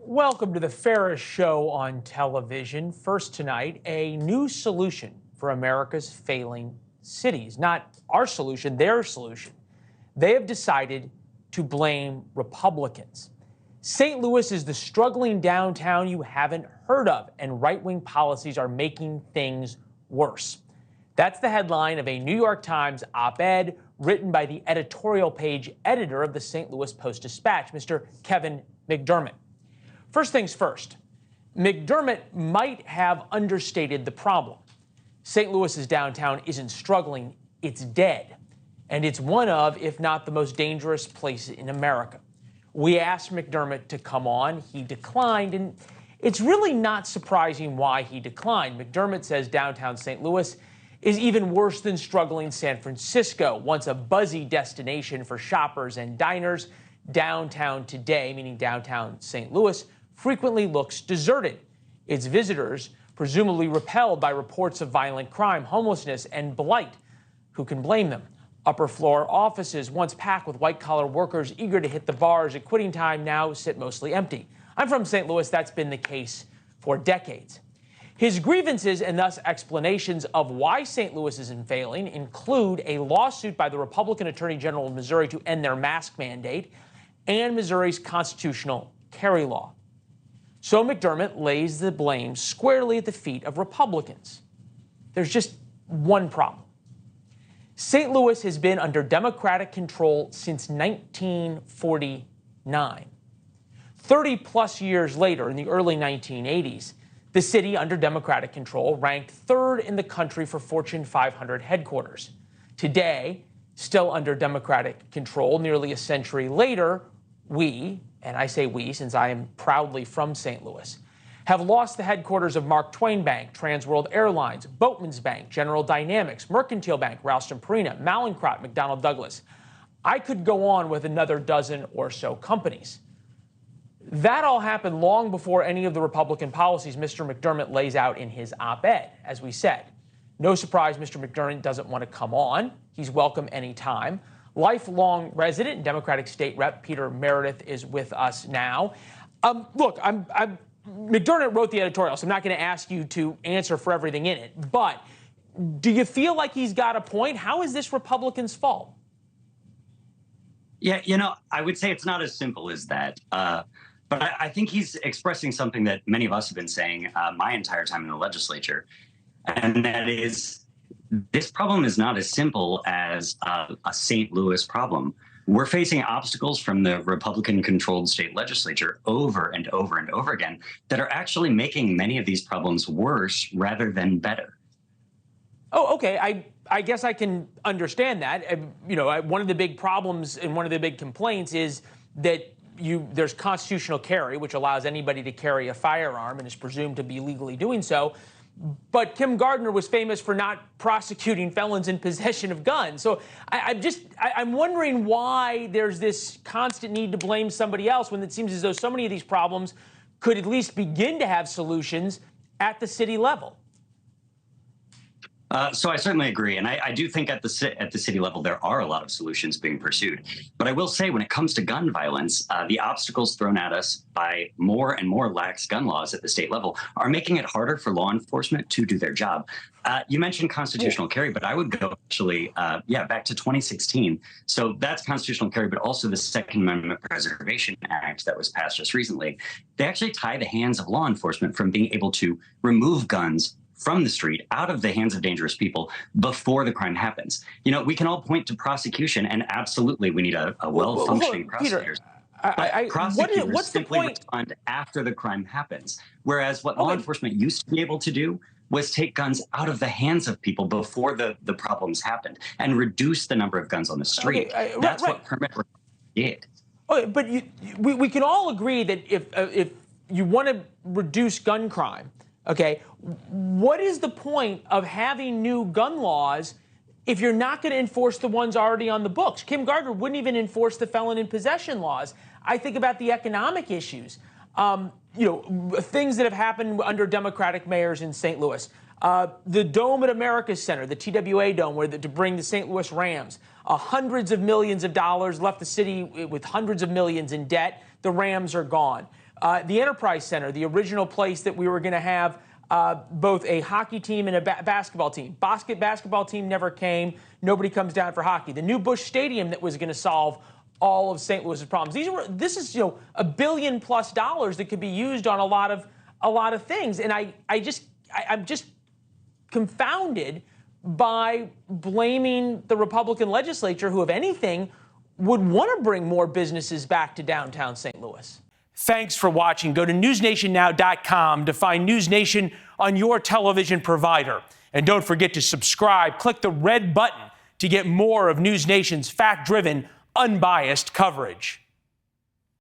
Welcome to the fairest show on television. First tonight, a new solution for America's failing cities. Not our solution, their solution. They have decided to blame Republicans. St. Louis is the struggling downtown you haven't heard of, and right-wing policies are making things worse. That's the headline of a New York Times op-ed written by the editorial page editor of the St. Louis Post-Dispatch, Mr. Kevin McDermott. First things first, McDermott might have understated the problem. St. Louis's downtown isn't struggling, it's dead. And it's one of, if not the most dangerous places in America. We asked McDermott to come on. He declined, and it's really not surprising why he declined. McDermott says downtown St. Louis is even worse than struggling San Francisco, once a buzzy destination for shoppers and diners. Downtown today, meaning downtown St. Louis, frequently looks deserted. Its visitors presumably repelled by reports of violent crime, homelessness, and blight. Who can blame them? Upper floor offices, once packed with white-collar workers eager to hit the bars at quitting time, now sit mostly empty. I'm from St. Louis. That's been the case for decades. His grievances and thus explanations of why St. Louis isn't failing include a lawsuit by the Republican Attorney General of Missouri to end their mask mandate and Missouri's constitutional carry law. So McDermott lays the blame squarely at the feet of Republicans. There's just one problem. St. Louis has been under Democratic control since 1949. 30-plus years later, in the early 1980s, the city under Democratic control ranked third in the country for Fortune 500 headquarters. Today, still under Democratic control, nearly a century later, we, and I say we since I am proudly from St. Louis, have lost the headquarters of Mark Twain Bank, Trans World Airlines, Boatman's Bank, General Dynamics, Mercantile Bank, Ralston Purina, Mallinckrodt, McDonnell Douglas. I could go on with another dozen or so companies. That all happened long before any of the Republican policies Mr. McDermott lays out in his op-ed, as we said. No surprise Mr. McDermott doesn't want to come on. He's welcome anytime. Lifelong resident and Democratic State Rep Peter Meredith is with us now. Look, McDermott wrote the editorial, so I'm not going to ask you to answer for everything in it. But do you feel like he's got a point? How is this Republicans' fault? Yeah, I would say it's not as simple as that. But I think he's expressing something that many of us have been saying my entire time in the legislature, and that is, this problem is not as simple as a St. Louis problem. We're facing obstacles from the Republican-controlled state legislature over and over and over again that are actually making many of these problems worse rather than better. Oh, okay. I guess I can understand that. One of the big problems and one of the big complaints is that there's constitutional carry, which allows anybody to carry a firearm and is presumed to be legally doing so. But Kim Gardner was famous for not prosecuting felons in possession of guns. So I'm wondering why there's this constant need to blame somebody else when it seems as though so many of these problems could at least begin to have solutions at the city level. So I certainly agree. And I do think at the city level, there are a lot of solutions being pursued. But I will say when it comes to gun violence, the obstacles thrown at us by more and more lax gun laws at the state level are making it harder for law enforcement to do their job. You mentioned constitutional carry, but I would go actually, back to 2016. So that's constitutional carry, but also the Second Amendment Preservation Act that was passed just recently. They actually tie the hands of law enforcement from being able to remove guns from the street, out of the hands of dangerous people before the crime happens. We can all point to prosecution, and absolutely we need a well-functioning prosecutors. Prosecutors what's simply the point? respond after the crime happens, whereas what law enforcement used to be able to do was take guns out of the hands of people before the problems happened and reduce the number of guns on the street. That's what permit did. Okay, but we can all agree that if you want to reduce gun crime, okay, what is the point of having new gun laws if you're not going to enforce the ones already on the books? Kim Gardner wouldn't even enforce the felon in possession laws. I think about the economic issues, things that have happened under Democratic mayors in St. Louis. The Dome at America's Center, the TWA Dome, to bring the St. Louis Rams. Hundreds of millions of dollars left the city with hundreds of millions in debt. The Rams are gone. The Enterprise Center, the original place that we were going to have both a hockey team and a basketball team. Basketball team never came. Nobody comes down for hockey. The new Busch Stadium that was going to solve all of St. Louis's problems. This is $1 billion+ that could be used on a lot of things. And I'm just confounded by blaming the Republican legislature, who, if anything, would want to bring more businesses back to downtown St. Louis. Thanks for watching. Go to newsnationnow.com to find News Nation on your television provider. And don't forget to subscribe. Click the red button to get more of News Nation's fact-driven, unbiased coverage.